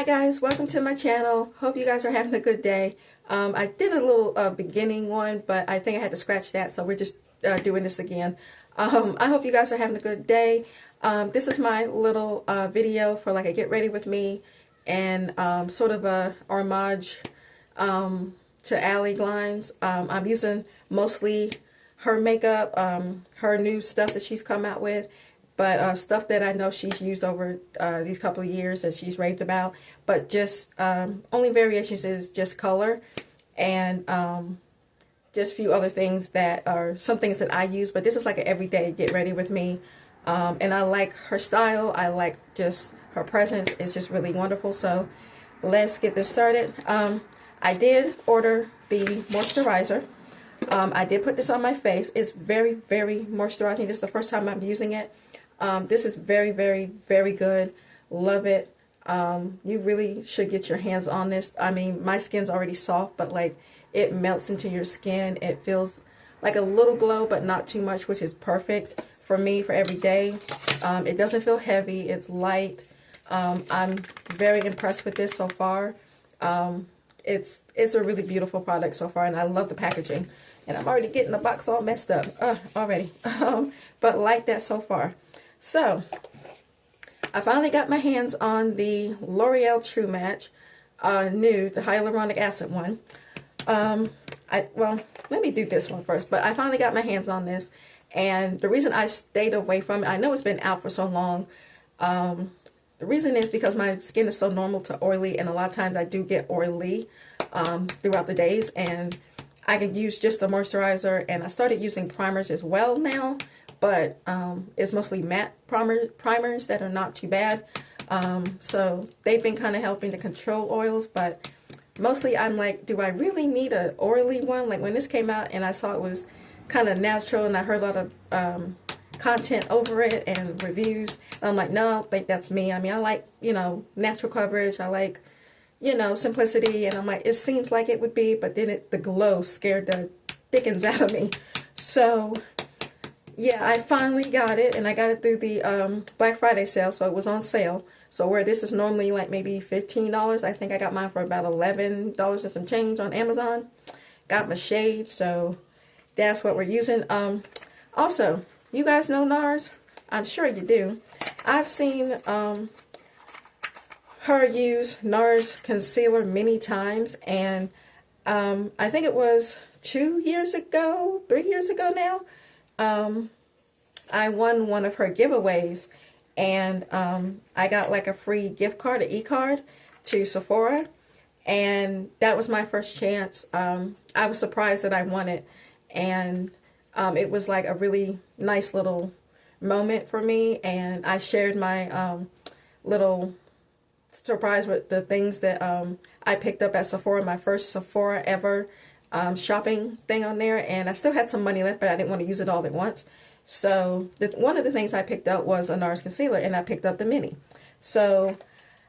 Hi guys, welcome to my channel. Hope you guys are having a good day. I did a little beginning one, but I think I had to scratch that, so we're just doing this again. I hope you guys are having a good day. This is my little video for like a get ready with me and sort of a homage to Allie Gines. I'm using mostly her makeup, her new stuff that she's come out with, but stuff that I know she's used over these couple of years that she's raved about. But just only variations is just color and just a few other things that are some things that I use. But this is like an everyday get ready with me. And I like her style. I like just her presence. It's just really wonderful. So let's get this started. I did order the moisturizer. I did put this on my face. It's very, very moisturizing. This is the first time I'm using it. This is very, very, very good. Love it. You really should get your hands on this. I mean, my skin's already soft, but like it melts into your skin. It feels like a little glow, but not too much, which is perfect for me for every day. It doesn't feel heavy. It's light. I'm very impressed with this so far. It's a really beautiful product so far, and I love the packaging. And I'm already getting the box all messed up already. But like that so far. So, I finally got my hands on the L'Oreal True Match Nude, the hyaluronic acid one. Well, let me do this one first. But I finally got my hands on this. And the reason I stayed away from it, I know it's been out for so long. The reason is because my skin is so normal to oily. And a lot of times I do get oily throughout the days. And I can use just a moisturizer. And I started using primers as well now. But it's mostly matte primers that are not too bad. So they've been kind of helping to control oils, but mostly I'm like, do I really need an oily one? Like when this came out and I saw it was kind of natural and I heard a lot of content over it and reviews, and I'm like, no, I don't think that's me. I mean, I like, natural coverage. I like, simplicity, and I'm like, it seems like it would be, but then the glow scared the dickens out of me. So yeah, I finally got it, and I got it through the Black Friday sale, so it was on sale. So where this is normally like maybe $15, I think I got mine for about $11 and some change on Amazon. Got my shade, so that's what we're using. Also, you guys know NARS? I'm sure you do. I've seen her use NARS concealer many times, and I think it was 2 years ago, 3 years ago now. I won one of her giveaways, and I got like a free gift card, an e-card to Sephora, and that was my first chance. I was surprised that I won it, and it was like a really nice little moment for me, and I shared my little surprise with the things that I picked up at Sephora, my first Sephora ever shopping thing on there, and I still had some money left, but I didn't want to use it all at once. So one of the things I picked up was a NARS concealer, and I picked up the mini. So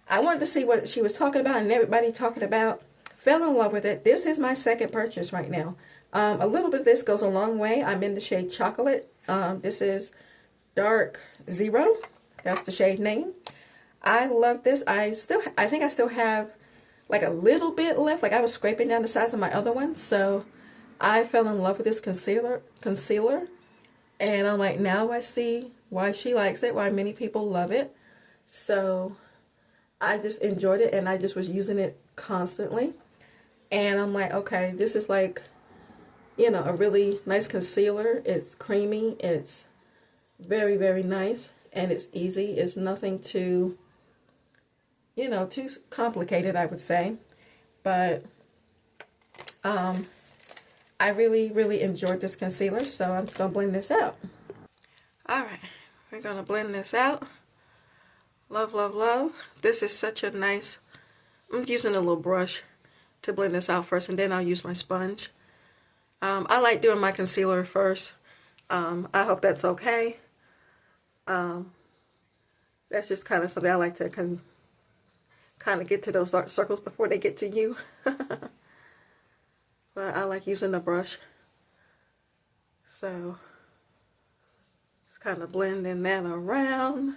I wanted to see what she was talking about and everybody talking about. Fell in love with it. This is my second purchase right now. A little bit of this goes a long way. I'm in the shade Chocolate. This is Dark Zero. That's the shade name. I love this. I think I still have like a little bit left. Like I was scraping down the sides of my other one. So I fell in love with this concealer. And I'm like, now I see why she likes it, why many people love it. So I just enjoyed it, and I just was using it constantly. And I'm like, okay, this is like, a really nice concealer. It's creamy. It's very, very nice. And it's easy. It's nothing too, too complicated, I would say. But I really, really enjoyed this concealer, so I'm just going to blend this out. Alright, we're going to blend this out. Love, love, love. This is such a nice, I'm using a little brush to blend this out first, and then I'll use my sponge. I like doing my concealer first. I hope that's okay. That's just kind of something I like to kind of get to those dark circles before they get to you. But I like using the brush. So, just kind of blending that around.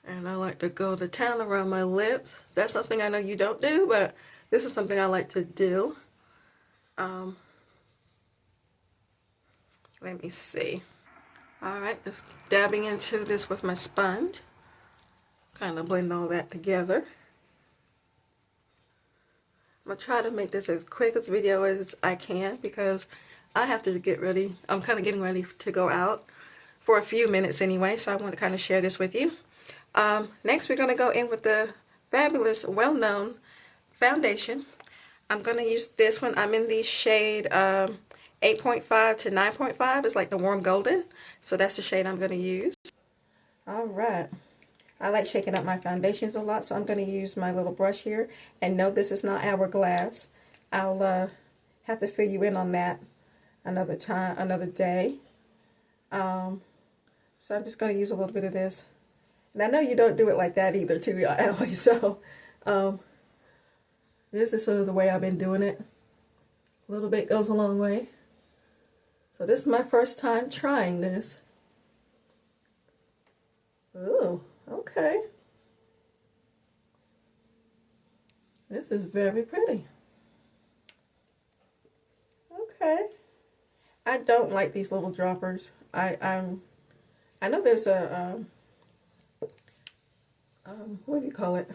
And I like to go to town around my lips. That's something I know you don't do, but this is something I like to do. Let me see. Alright, just dabbing into this with my sponge. Kind of blend all that together. I'm going to try to make this as quick as video as I can because I have to get ready. I'm kind of getting ready to go out for a few minutes anyway, so I want to kind of share this with you. Next we're going to go in with the fabulous, well-known foundation. I'm going to use this one. I'm in the shade 8.5 to 9.5. It's like the warm golden. So that's the shade I'm going to use. Alright. I like shaking up my foundations a lot, so I'm going to use my little brush here. And no, this is not hourglass. I'll have to fill you in on that another time, another day. So I'm just going to use a little bit of this. And I know you don't do it like that either, too, Allie. So this is sort of the way I've been doing it. A little bit goes a long way. So this is my first time trying this. Ooh, okay. This is very pretty. Okay. I don't like these little droppers. I know there's a what do you call it?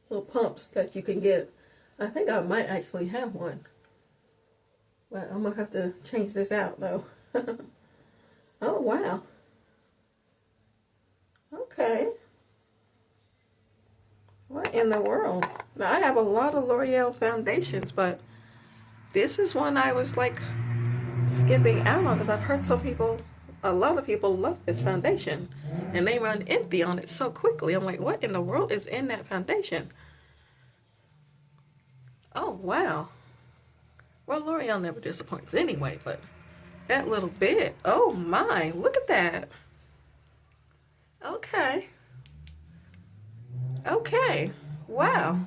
Little pumps that you can get. I think I might actually have one. But I'm gonna have to change this out though. Oh wow. Okay. What in the world? Now I have a lot of L'Oreal foundations, but this is one I was like skipping out on because I've heard a lot of people love this foundation and they run empty on it so quickly. I'm like, what in the world is in that foundation? Oh wow. Well, L'Oreal never disappoints anyway, but that little bit, oh my, look at that. Okay. Okay. Wow.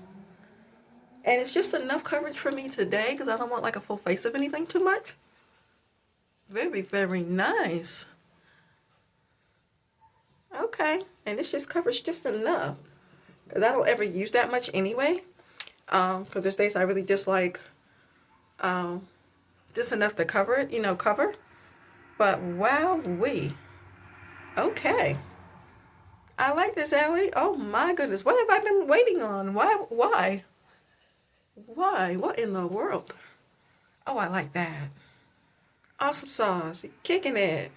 And it's just enough coverage for me today because I don't want like a full face of anything too much. Very, very nice. Okay. And this just covers just enough. Because I don't ever use that much anyway. Because there's days I really just like just enough to cover it, cover. But wowee. Okay. I like this, Allie. Oh my goodness. What have I been waiting on? Why? What in the world? Oh, I like that. Awesome sauce. Kicking it.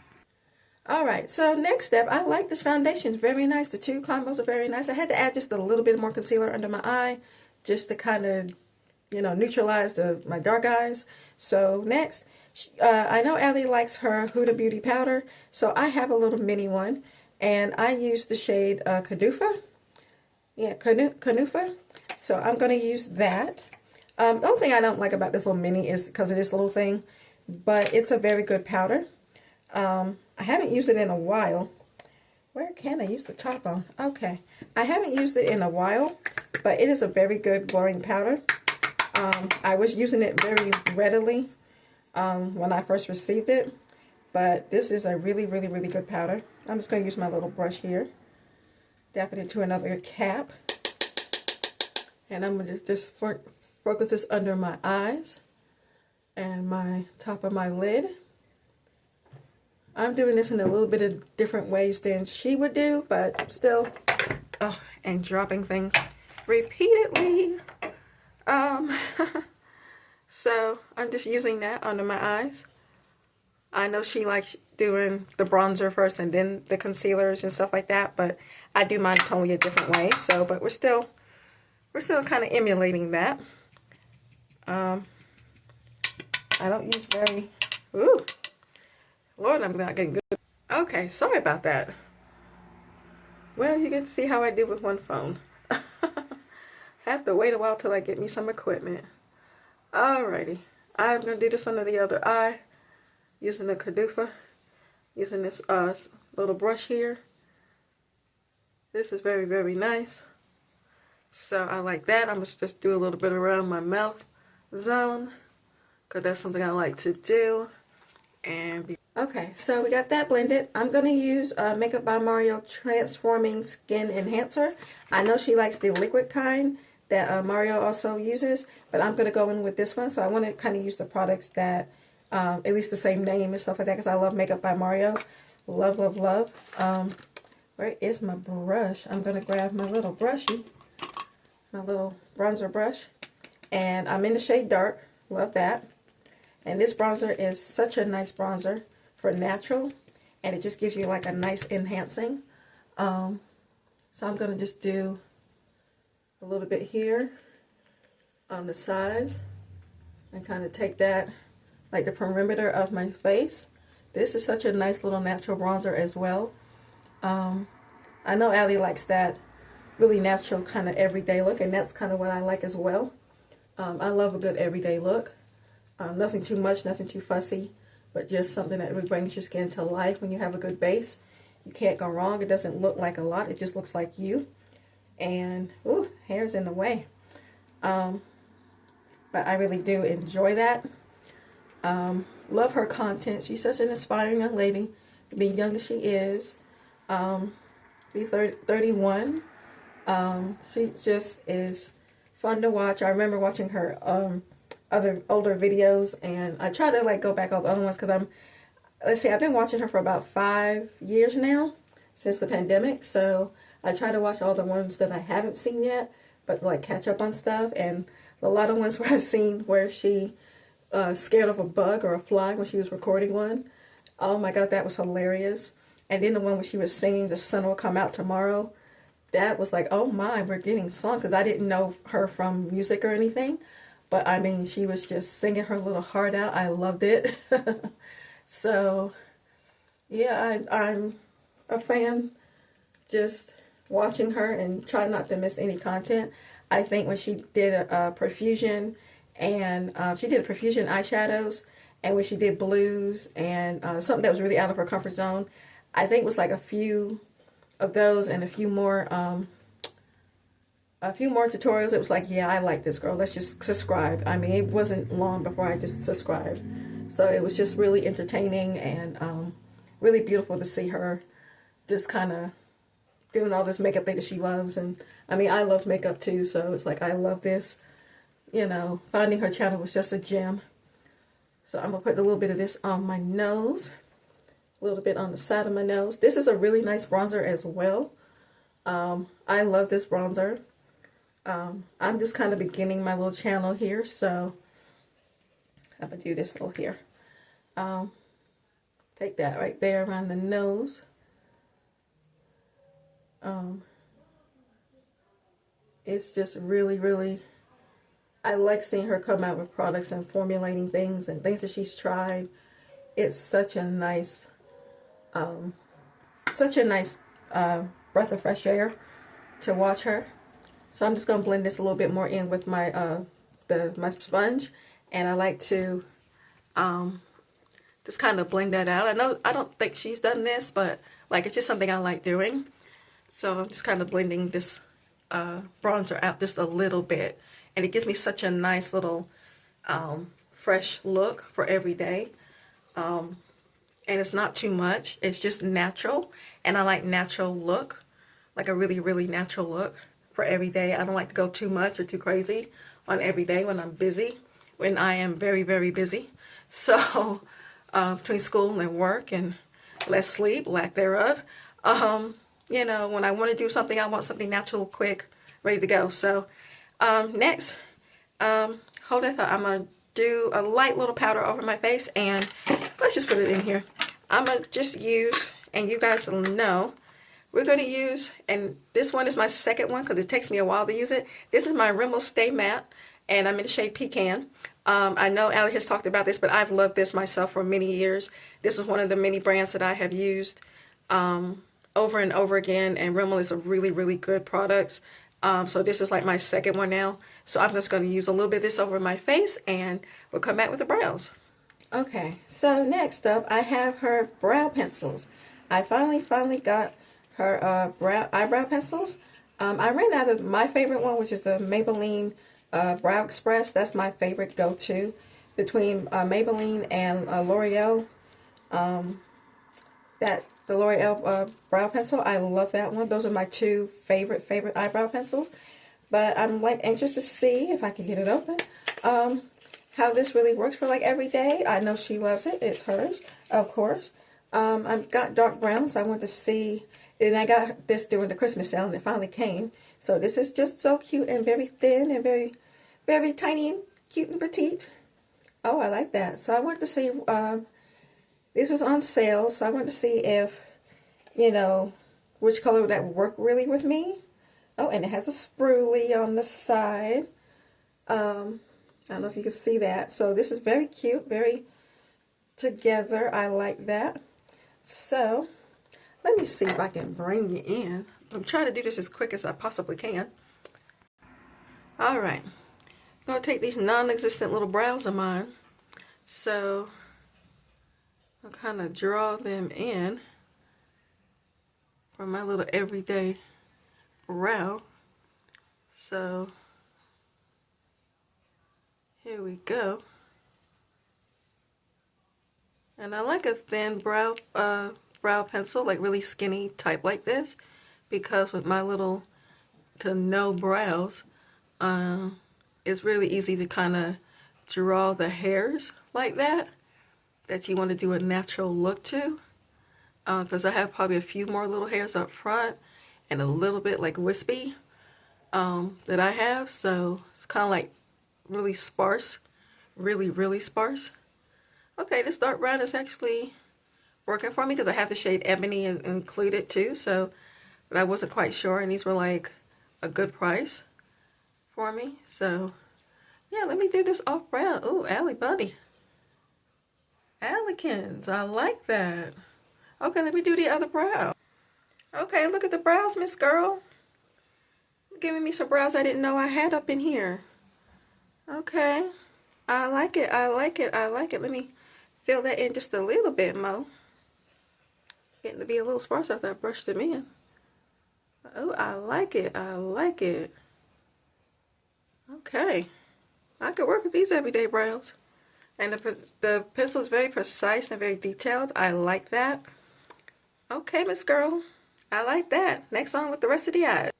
Alright, so next step, I like this foundation. It's very nice. The two combos are very nice. I had to add just a little bit more concealer under my eye just to kind of, neutralize my dark eyes. So next, I know Allie likes her Huda Beauty powder, so I have a little mini one. And I use the shade Cadufa. Yeah, Canufa. So I'm going to use that. The only thing I don't like about this little mini is because of this little thing. But it's a very good powder. I haven't used it in a while. Where can I use the top on? Okay. I haven't used it in a while. But it is a very good blurring powder. I was using it very readily when I first received it. But this is a really, really, really good powder. I'm just going to use my little brush here. Dab it into another cap. And I'm going to just focus this under my eyes and my top of my lid. I'm doing this in a little bit of different ways than she would do, but still, and dropping things repeatedly. So I'm just using that under my eyes. I know she likes doing the bronzer first and then the concealers and stuff like that, but I do mine totally a different way. So, but we're still kind of emulating that. I don't use Lord, I'm not getting good. Okay, sorry about that. Well, you get to see how I do with one phone. Have to wait a while till I get me some equipment. Alrighty, I'm gonna do this under the other eye. Using the Cadufa, using this little brush here. This is very, very nice. So I like that. I'm going to just do a little bit around my mouth zone because that's something I like to do. And Okay, so we got that blended. I'm going to use Makeup by Mario Transforming Skin Enhancer. I know she likes the liquid kind that Mario also uses, but I'm going to go in with this one. So I want to kind of use the products that, at least the same name and stuff like that, because I love Makeup by Mario. Love, love, love. Where is my brush? I'm going to grab my little brushy, my little bronzer brush. And I'm in the shade Dark. Love that. And this bronzer is such a nice bronzer for natural, and it just gives you like a nice enhancing. So I'm going to just do a little bit here on the sides and kind of take that like the perimeter of my face. This is such a nice little natural bronzer as well. I know Allie likes that really natural kind of everyday look, and that's kind of what I like as well. I love a good everyday look. Nothing too much, nothing too fussy, but just something that really brings your skin to life when you have a good base. You can't go wrong. It doesn't look like a lot. It just looks like you. And, ooh, hair's in the way. But I really do enjoy that. Love her content. She's such an inspiring young lady. Being young as she is. Be 31. She just is fun to watch. I remember watching her other older videos, and I try to like go back all the other ones because let's see, I've been watching her for about 5 years now since the pandemic, so I try to watch all the ones that I haven't seen yet, but like catch up on stuff. And a lot of ones where I've seen where she scared of a bug or a fly when she was recording one. Oh my god, that was hilarious. And then the one where she was singing The Sun Will Come Out Tomorrow, that was like, oh my, we're getting song, because I didn't know her from music or anything. But I mean, she was just singing her little heart out. I loved it. So, yeah, I'm a fan just watching her and try not to miss any content. I think when she did a profusion, and she did a profusion eyeshadows, and when she did blues and something that was really out of her comfort zone, I think it was like a few of those and a few more tutorials. It was like, yeah, I like this girl, let's just subscribe. I mean, it wasn't long before I just subscribed. So it was just really entertaining and really beautiful to see her just kind of doing all this makeup thing that she loves. And I mean, I love makeup too, so it's like I love this. You know, finding her channel was just a gem. So I'm gonna put a little bit of this on my nose, a little bit on the side of my nose. This is a really nice bronzer as well. I love this bronzer. I'm just kind of beginning my little channel here, so I'm going to do this little here. Take that right there around the nose. It's just really, really, I like seeing her come out with products and formulating things and things that she's tried. It's such a nice, breath of fresh air to watch her. So I'm just going to blend this a little bit more in with my my sponge, and I like to just kind of blend that out. I don't think she's done this, but like it's just something I like doing. So I'm just kind of blending this bronzer out just a little bit, and it gives me such a nice little fresh look for every day. And it's not too much. It's just natural, and I like natural look, like a really, really natural look for every day. I don't like to go too much or too crazy on every day when I'm busy, when I am very, very busy. So between school and work and less sleep, lack thereof, you know, when I want to do something, I want something natural, quick, ready to go. So next, hold that thought. I'm going to do a light little powder over my face, and let's just put it in here. I'm going to just use, and you guys will know, we're going to use, and this one is my second one because it takes me a while to use it. This is my Rimmel Stay Matte, and I'm in the shade Pecan. I know Allie has talked about this, but I've loved this myself for many years. This is one of the many brands that I have used over and over again, and Rimmel is a really, really good product. So this is like my second one now. So I'm just going to use a little bit of this over my face, and we'll come back with the brows. Okay, so next up, I have her brow pencils. I finally got her eyebrow pencils. I ran out of my favorite one, which is the Maybelline Brow Express. That's my favorite go-to between Maybelline and L'Oreal. That the L'Oreal brow pencil. I love that one. Those are my two favorite eyebrow pencils. But I'm like anxious to see if I can get it open. How this really works for like every day. I know she loves it. It's hers, of course. I've got dark brown, so I want to see. And I got this during the Christmas sale, and it finally came. So this is just so cute and very thin and very tiny and cute and petite. Oh, I like that. So I want to see. This was on sale, so I want to see if, you know, which color that would work really with me. Oh, and it has a spoolie on the side. I don't know if you can see that. So this is very cute, very together. I like that. So let me see if I can bring you in. I'm trying to do this as quick as I possibly can. All right. I'm going to take these non-existent little brows of mine. So I'll kind of draw them in for my little everyday brow. So here we go. And I like a thin brow pencil, like really skinny type like this, because with my little to no brows, it's really easy to kind of draw the hairs like that you want to do a natural look to. Because I have probably a few more little hairs up front and a little bit like wispy that I have, so it's kind of like really sparse, really sparse. Okay, this dark brown is actually working for me because I have the shade Ebony included too, so, but I wasn't quite sure, and these were like a good price for me. So yeah, let me do this off brown. Ooh, Allie Buddy. Allie Gines, I like that. Okay, let me do the other brow. Okay, look at the brows, Miss Girl. Giving me some brows I didn't know I had up in here. Okay, I like it, I like it, I like it. Let me fill that in just a little bit more. Getting to be a little sparse after I brushed them in. Oh, I like it, I like it. Okay, I could work with these everyday brows. And the pencil is very precise and very detailed. I like that. Okay, Miss Girl, I like that. Next on with the rest of the eyes.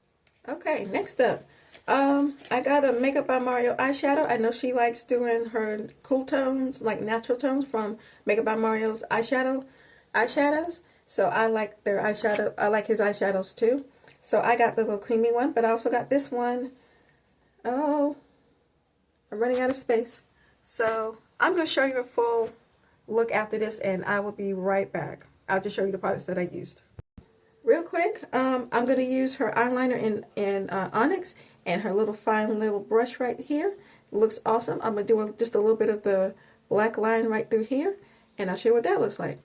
Okay, next up, I got a Makeup by Mario eyeshadow. I know she likes doing her cool tones, like natural tones from Makeup by Mario's eyeshadows. So I like their eyeshadow. I like his eyeshadows too. So I got the little creamy one, but I also got this one. Oh, I'm running out of space. So I'm going to show you a full look after this, and I will be right back. I'll just show you the products that I used. Real quick, I'm going to use her eyeliner in Onyx and her little fine little brush right here. It looks awesome. I'm going to do just a little bit of the black line right through here, and I'll show you what that looks like.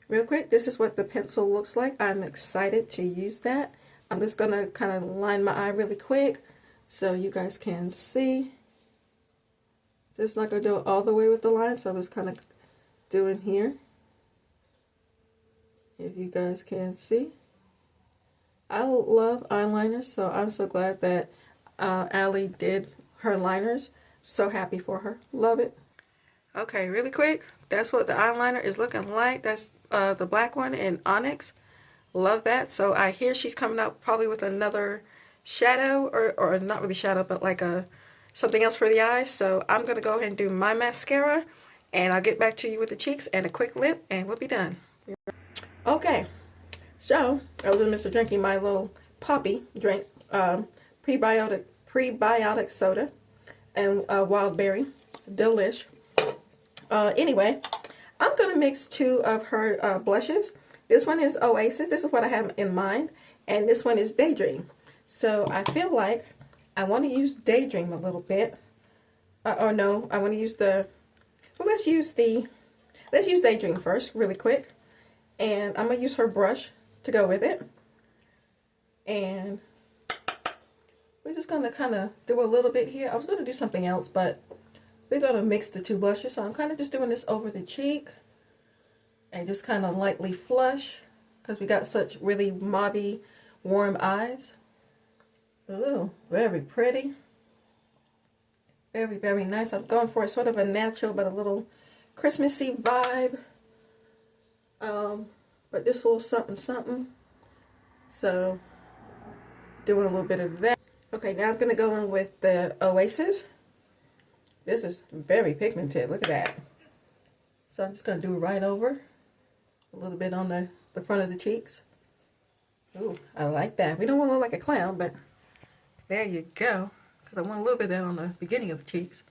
Real quick, this is what the pencil looks like. I'm excited to use that. I'm just going to kind of line my eye really quick so you guys can see. Just not going to do it all the way with the line, so I'm just kind of doing here. If you guys can see. I love eyeliners, so I'm so glad that Allie did her liners. So happy for her. Love it. Okay, really quick. That's what the eyeliner is looking like. That's the black one in Onyx. Love that. So I hear she's coming out probably with another shadow, or not really shadow, but like something else for the eyes. So I'm going to go ahead and do my mascara, and I'll get back to you with the cheeks and a quick lip, and we'll be done. Okay. So, I was in Mr. drinking my little poppy drink, prebiotic soda, and wild berry, delish. Anyway, I'm going to mix two of her blushes. This one is Oasis. This is what I have in mind. And this one is Daydream. So, I feel like I want to use Daydream a little bit. Or no, I want to use well, let's use Daydream first, really quick. And I'm going to use her brush to go with it. And we're just going to kind of do a little bit here. I was going to do something else, but we're going to mix the two blushes. So I'm kind of just doing this over the cheek and just kind of lightly flush because we got such really mauvey, warm eyes. Ooh, very pretty. Very nice. I'm going for sort of a natural but a little Christmassy vibe. But this little something something. So doing a little bit of that. Okay, now I'm going to go in with the Oasis. This is very pigmented. Look at that. So I'm just going to do it right over. A little bit on the front of the cheeks. Ooh, I like that. We don't want to look like a clown, but there you go. Because I want a little bit of that on the beginning of the cheeks.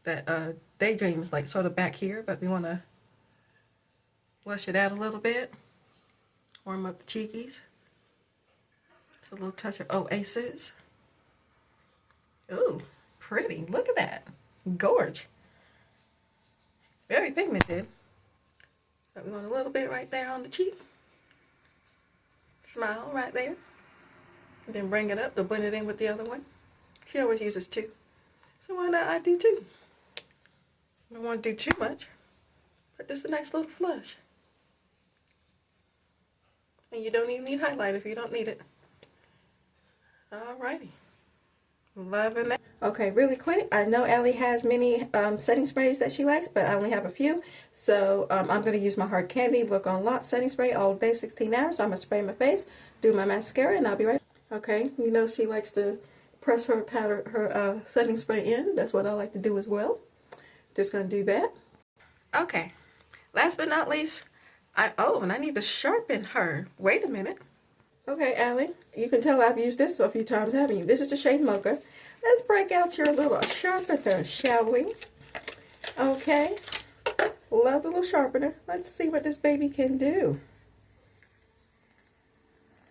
That Daydream is like sort of back here, but we want to flush it out a little bit. Warm up the cheekies. A little touch of Oasis. Ooh, pretty. Look at that. Gorge. Very pigmented. But we want a little bit right there on the cheek. Smile right there. And then bring it up to blend it in with the other one. She always uses two. So why not I do two? I don't want to do too much. But just a nice little flush. And you don't even need highlight if you don't need it. Alrighty. Loving that. Okay, really quick. I know Allie has many setting sprays that she likes, but I only have a few. So I'm going to use my Hard Candy Look On Lock setting spray all day, 16 hours. So I'm going to spray my face, do my mascara, and I'll be right back. Okay, you know she likes to press her powder, her setting spray in. That's what I like to do as well. Just going to do that. Okay, last but not least, and I need to sharpen her. Wait a minute. Okay, Allie, you can tell I've used this a few times, haven't you? This is the shade Mocha. Let's break out your little sharpener, shall we? Okay. Love the little sharpener. Let's see what this baby can do.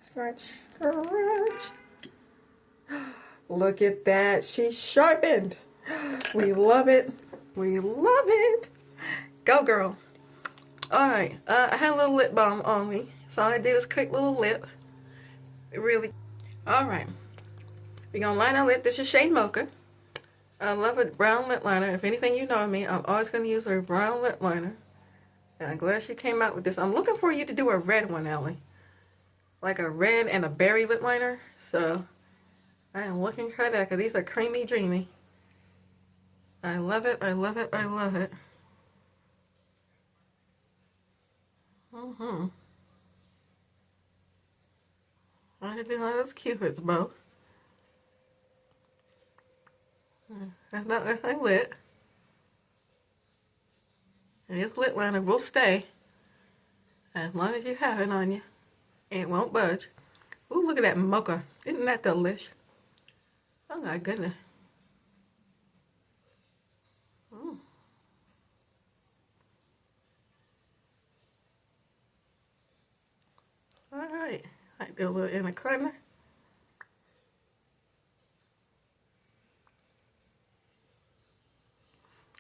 Scratch, scratch. Look at that. She's sharpened. We love it. We love it. Go, girl. Alright, I had a little lip balm on me. So all I did is quick little lip. Really. Alright. We're going to line our lip. This is shade Mocha. I love a brown lip liner. If anything you know me, I'm always going to use a brown lip liner. And I'm glad she came out with this. I'm looking for you to do a red one, Allie. Like a red and a berry lip liner. So, I am looking for that because these are creamy dreamy. I love it. I love it. I love it. I didn't know those Cupids, both. That's not anything lit. And this lip liner will stay as long as you have it on you. And it won't budge. Ooh, look at that mocha. Isn't that delish? Oh my goodness. Mm. Alright. I do a little inner corner.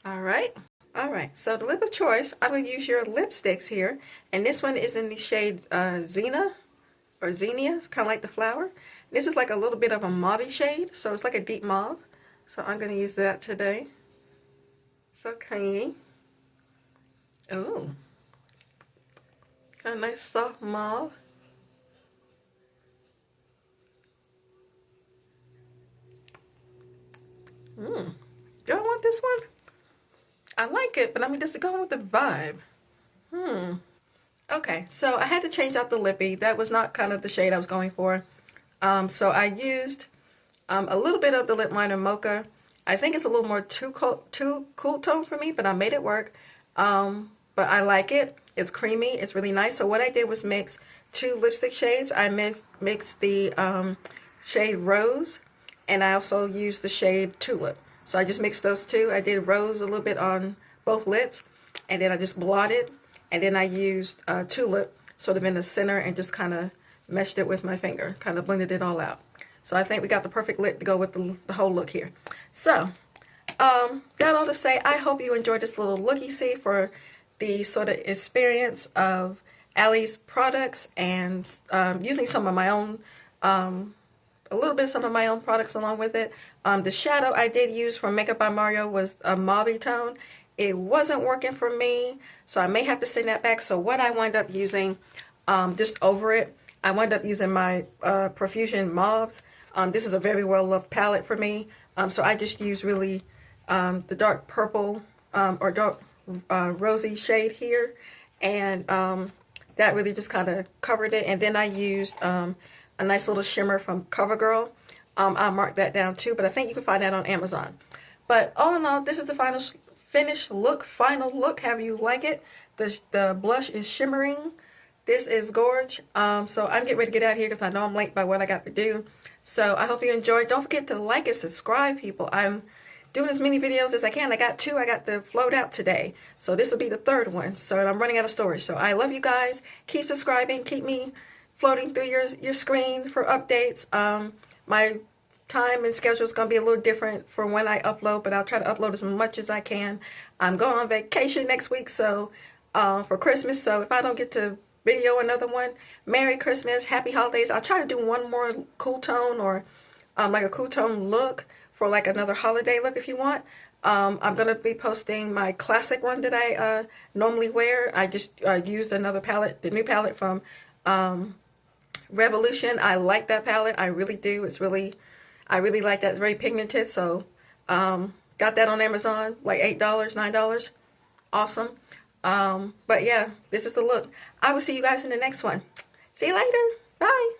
Alright. Alright, so the lip of choice, I will use your lipsticks here. And this one is in the shade Xena, or Xenia, kind of like the flower. This is like a little bit of a mauve shade, so it's like a deep mauve. So I'm going to use that today. So creamy. Ooh. Got a nice soft mauve. Do I want this one? I like it, but I'm just going with the vibe. Okay, so I had to change out the lippy. That was not kind of the shade I was going for. So I used a little bit of the lip liner Mocha. I think it's a little more too cool tone for me, but I made it work. But I like it. It's creamy. It's really nice. So what I did was mix two lipstick shades. I mixed the shade Rose, and I also used the shade Tulip. So I just mixed those two. I did Rose a little bit on both lips, and then I just blotted, and then I used Tulip sort of in the center and just kind of meshed it with my finger, kind of blended it all out. So I think we got the perfect lip to go with the whole look here. So, got all to say, I hope you enjoyed this little looky-see for the sort of experience of Allie's products and using some of my own, a little bit of some of my own products along with it. The shadow I did use from Makeup by Mario was a mauve tone. It wasn't working for me, so I may have to send that back. So what I wound up using, just over it, I wound up using my Profusion Mauves. This is a very well-loved palette for me. So I just use really the dark purple or dark rosy shade here. And that really just kind of covered it. And then I used a nice little shimmer from CoverGirl. I'll mark that down too, but I think you can find that on Amazon. But all in all, this is the final finished look, final look. How you like it? The blush is shimmering. This is gorge. So I'm getting ready to get out of here because I know I'm late by what I got to do. So I hope you enjoyed. Don't forget to like and subscribe, people. I'm doing as many videos as I can. I got 2. I got the float out today. So this will be the 3rd one. So I'm running out of storage. So I love you guys. Keep subscribing. Keep me floating through your screen for updates. My time and schedule is going to be a little different for when I upload, but I'll try to upload as much as I can. I'm going on vacation next week, so for Christmas. So if I don't get to video another one, Merry Christmas, Happy Holidays. I'll try to do one more cool tone or like a cool tone look for like another holiday look if you want. I'm going to be posting my classic one that I normally wear. I just used another palette, the new palette from Revolution. I like that palette. I really do. I really like that. It's very pigmented. So got that on Amazon, like $8, $9. Awesome. But yeah, this is the look. I will see you guys in the next one. See you later. Bye.